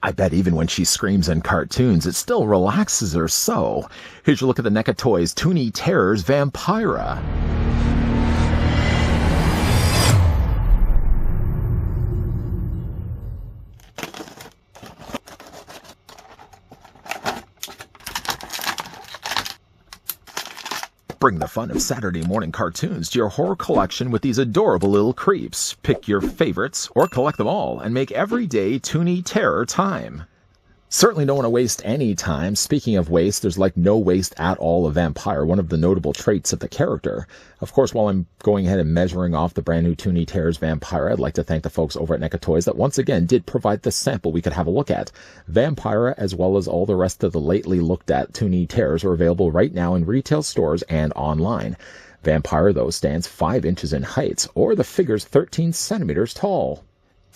I bet even when she screams in cartoons, it still relaxes her so. Here's your look at the NECA Toys Toony Terrors Vampira. Bring the fun of Saturday morning cartoons to your horror collection with these adorable little creeps. Pick your favorites or collect them all and make every day Toony Terror time. Certainly don't want to waste any time. Speaking of waste, there's like no waste at all of Vampire, one of the notable traits of the character. Of course, while I'm going ahead and measuring off the brand new Toony Terrors Vampire, I'd like to thank the folks over at NECA Toys that once again did provide the sample we could have a look at. Vampire, as well as all the rest of the lately looked at Toony Terrors, are available right now in retail stores and online. Vampire, though, stands 5 inches in height, or the figure's 13 centimeters tall.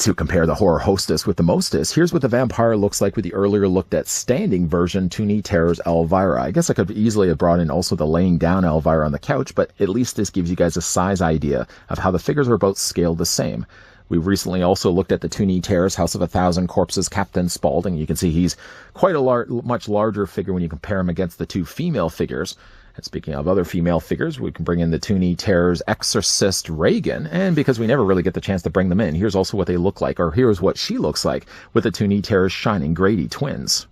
To compare the horror hostess with the mostess, here's what the Vampire looks like with the earlier looked at standing version Toony Terrors Elvira. I guess I could easily have brought in also the laying down Elvira on the couch, but at least this gives you guys a size idea of how the figures are both scaled the same. We recently also looked at the Toony Terrors House of 1,000 Corpses Captain Spaulding. You can see he's quite a much larger figure when you compare him against the two female figures. And speaking of other female figures, we can bring in the Toony Terrors Exorcist Reagan, and because we never really get the chance to bring them in, here's also what they look like, or here's what she looks like with the Toony Terrors Shining Grady twins.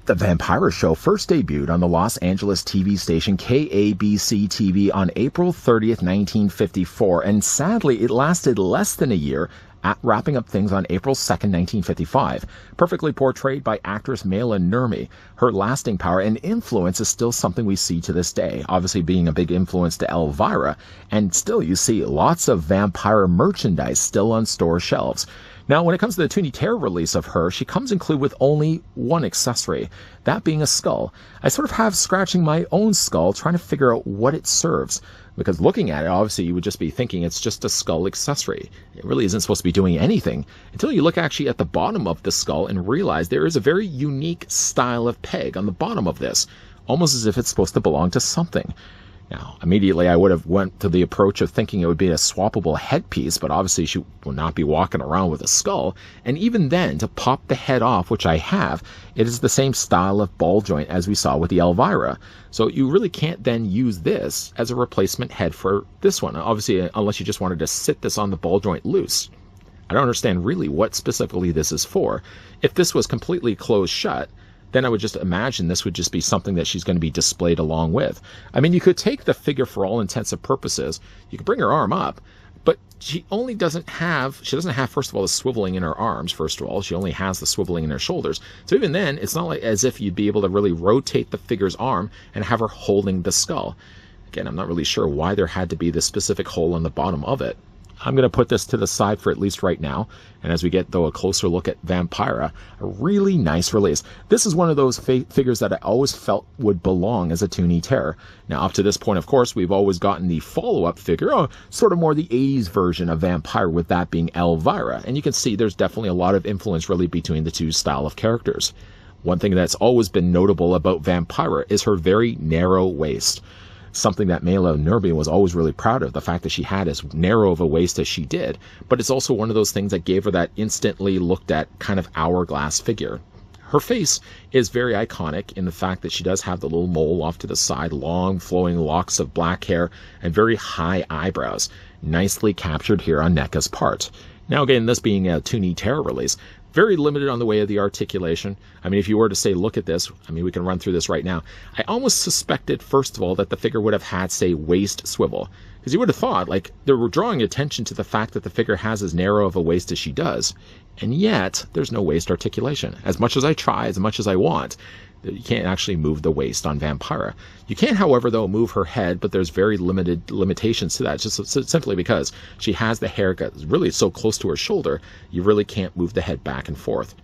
The Vampira show first debuted on the Los Angeles TV station KABC-TV on April 30th, 1954, and sadly it lasted less than a year, wrapping up things on April 2nd, 1955. Perfectly portrayed by actress Maila Nurmi, her lasting power and influence is still something we see to this day, obviously being a big influence to Elvira, and still you see lots of Vampira merchandise still on store shelves. Now, when it comes to the Toony Terror release of her, she comes included with only one accessory, that being a skull. I sort of have scratching my own skull, trying to figure out what it serves. Because looking at it, obviously, you would just be thinking it's just a skull accessory. It really isn't supposed to be doing anything until you look actually at the bottom of the skull and realize there is a very unique style of peg on the bottom of this, almost as if it's supposed to belong to something. Now, immediately I would have went to the approach of thinking it would be a swappable headpiece, but obviously she will not be walking around with a skull. And even then, to pop the head off, which I have, it is the same style of ball joint as we saw with the Elvira. So you really can't then use this as a replacement head for this one, obviously, unless you just wanted to sit this on the ball joint loose. I don't understand really what specifically this is for. If this was completely closed shut, then I would just imagine this would just be something that she's going to be displayed along with. I mean, you could take the figure for all intents and purposes. You could bring her arm up, but she doesn't have, first of all, the swiveling in her arms, first of all. She only has the swiveling in her shoulders. So even then, it's not like as if you'd be able to really rotate the figure's arm and have her holding the skull. Again, I'm not really sure why there had to be this specific hole on the bottom of it. I'm going to put this to the side for at least right now. And as we get, though, a closer look at Vampira, a really nice release. This is one of those figures that I always felt would belong as a Toony Terror. Now, up to this point, of course, we've always gotten the follow-up figure, sort of more the 80s version of Vampire, with that being Elvira. And you can see there's definitely a lot of influence really between the two style of characters. One thing that's always been notable about Vampira is her very narrow waist. Something that Maila Nurmi was always really proud of, the fact that she had as narrow of a waist as she did, but it's also one of those things that gave her that instantly looked at kind of hourglass figure. Her face is very iconic in the fact that she does have the little mole off to the side, long flowing locks of black hair, and very high eyebrows, nicely captured here on NECA's part. Now again, this being a Toony Terror release, very limited on the way of the articulation. I mean, if you were to say, look at this, I mean, we can run through this right now. I almost suspected, first of all, that the figure would have had, say, waist swivel. Because you would have thought, like, they were drawing attention to the fact that the figure has as narrow of a waist as she does. And yet, there's no waist articulation. As much as I try, as much as I want, you can't actually move the waist on Vampira. You can, however, though, move her head, but there's very limited limitations to that, just simply because she has the hair really so close to her shoulder, you really can't move the head back and forth.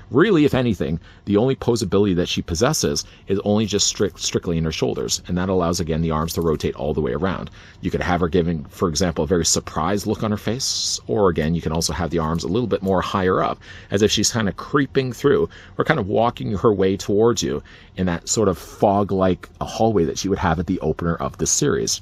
Really, if anything, the only posability that she possesses is only just strictly in her shoulders, and that allows, again, the arms to rotate all the way around. You could have her giving, for example, a very surprised look on her face, or again, you can also have the arms a little bit more higher up, as if she's kind of creeping through, or kind of walking her way towards you in that sort of fog-like hallway that she would have at the opener of the series.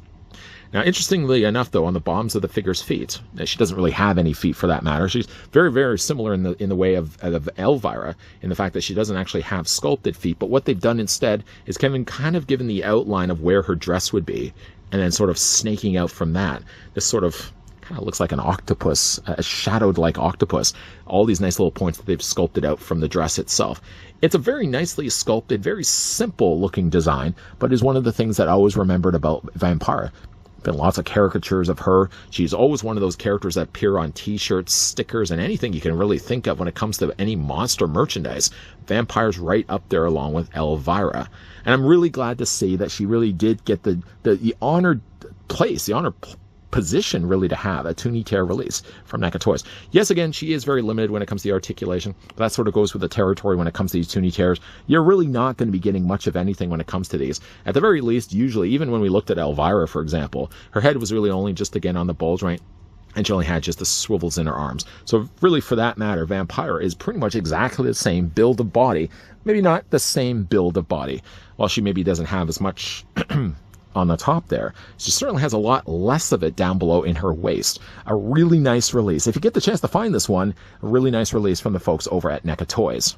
Now, interestingly enough, though, on the bottoms of the figure's feet, she doesn't really have any feet for that matter. She's very, very similar in the way of Elvira, in the fact that she doesn't actually have sculpted feet. But what they've done instead is Kevin kind of given the outline of where her dress would be, and then sort of snaking out from that. This sort of kind of looks like an octopus, a shadowed like octopus. All these nice little points that they've sculpted out from the dress itself. It's a very nicely sculpted, very simple looking design, but is one of the things that I always remembered about Vampira. Been lots of caricatures of her. She's always one of those characters that appear on t-shirts, stickers, and anything you can really think of when it comes to any monster merchandise. Vampira's right up there along with Elvira. And I'm really glad to see that she really did get the honored place, the honored position really to have a Toony Terror release from NECA Toys. Yes, again, she is very limited when it comes to the articulation, but that sort of goes with the territory when it comes to these Toony Terrors. You're really not going to be getting much of anything when it comes to these. At the very least, usually, even when we looked at Elvira, for example, her head was really only just, again, on the bulge joint, and she only had just the swivels in her arms. So really, for that matter, Vampira is pretty much exactly the same build of body. Maybe not the same build of body. While she maybe doesn't have as much on the top there, she certainly has a lot less of it down below in her waist. A really nice release. If you get the chance to find this one, a really nice release from the folks over at NECA Toys.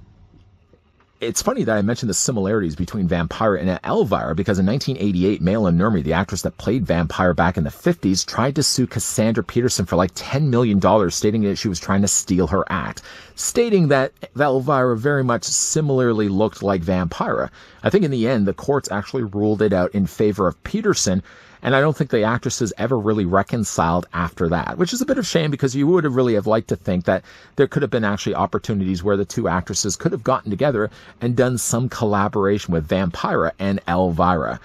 It's funny that I mentioned the similarities between Vampira and Elvira because in 1988, Malin Nurmi, the actress that played Vampira back in the 50s, tried to sue Cassandra Peterson for like $10 million, stating that she was trying to steal her act, stating that Elvira very much similarly looked like Vampira. I think in the end, the courts actually ruled it out in favor of Peterson, and I don't think the actresses ever really reconciled after that, which is a bit of a shame because you would have really have liked to think that there could have been actually opportunities where the two actresses could have gotten together and done some collaboration with Vampira and Elvira.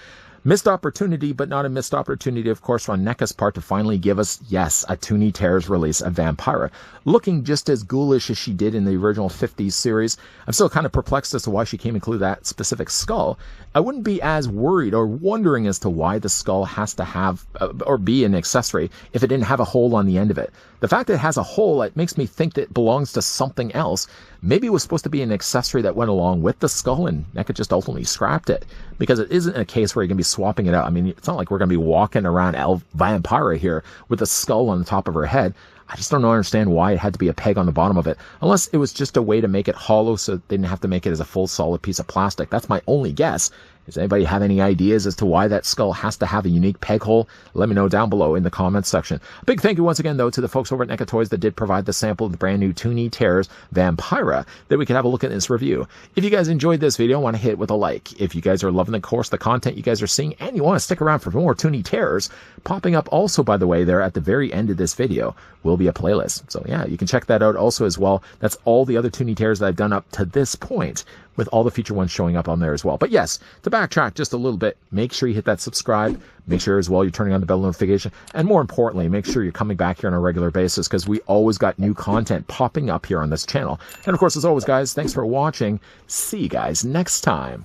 Missed opportunity, but not a missed opportunity, of course, on NECA's part to finally give us, yes, a Toony Terrors release of Vampira. Looking just as ghoulish as she did in the original 50s series, I'm still kind of perplexed as to why she came include that specific skull. I wouldn't be as worried or wondering as to why the skull has to have or be an accessory if it didn't have a hole on the end of it. The fact that it has a hole, it makes me think that it belongs to something else. Maybe it was supposed to be an accessory that went along with the skull and NECA just ultimately scrapped it. Because it isn't a case where you're going to be swapping it out. I mean, it's not like we're going to be walking around Vampira here with a skull on the top of her head. I just don't understand why it had to be a peg on the bottom of it. Unless it was just a way to make it hollow so they didn't have to make it as a full solid piece of plastic. That's my only guess. Does anybody have any ideas as to why that skull has to have a unique peg hole? Let me know down below in the comments section. A big thank you once again, though, to the folks over at NECA Toys that did provide the sample of the brand new Toony Terrors Vampira that we could have a look at in this review. If you guys enjoyed this video, I want to hit it with a like. If you guys are loving the content you guys are seeing, and you want to stick around for more Toony Terrors, popping up also, by the way, there at the very end of this video will be a playlist. So yeah, you can check that out also as well. That's all the other Toony Terrors that I've done up to this point, with all the future ones showing up on there as well. But yes, to backtrack just a little bit, make sure you hit that subscribe. Make sure as well you're turning on the bell notification. And more importantly, make sure you're coming back here on a regular basis because we always got new content popping up here on this channel. And of course, as always, guys, thanks for watching. See you guys next time.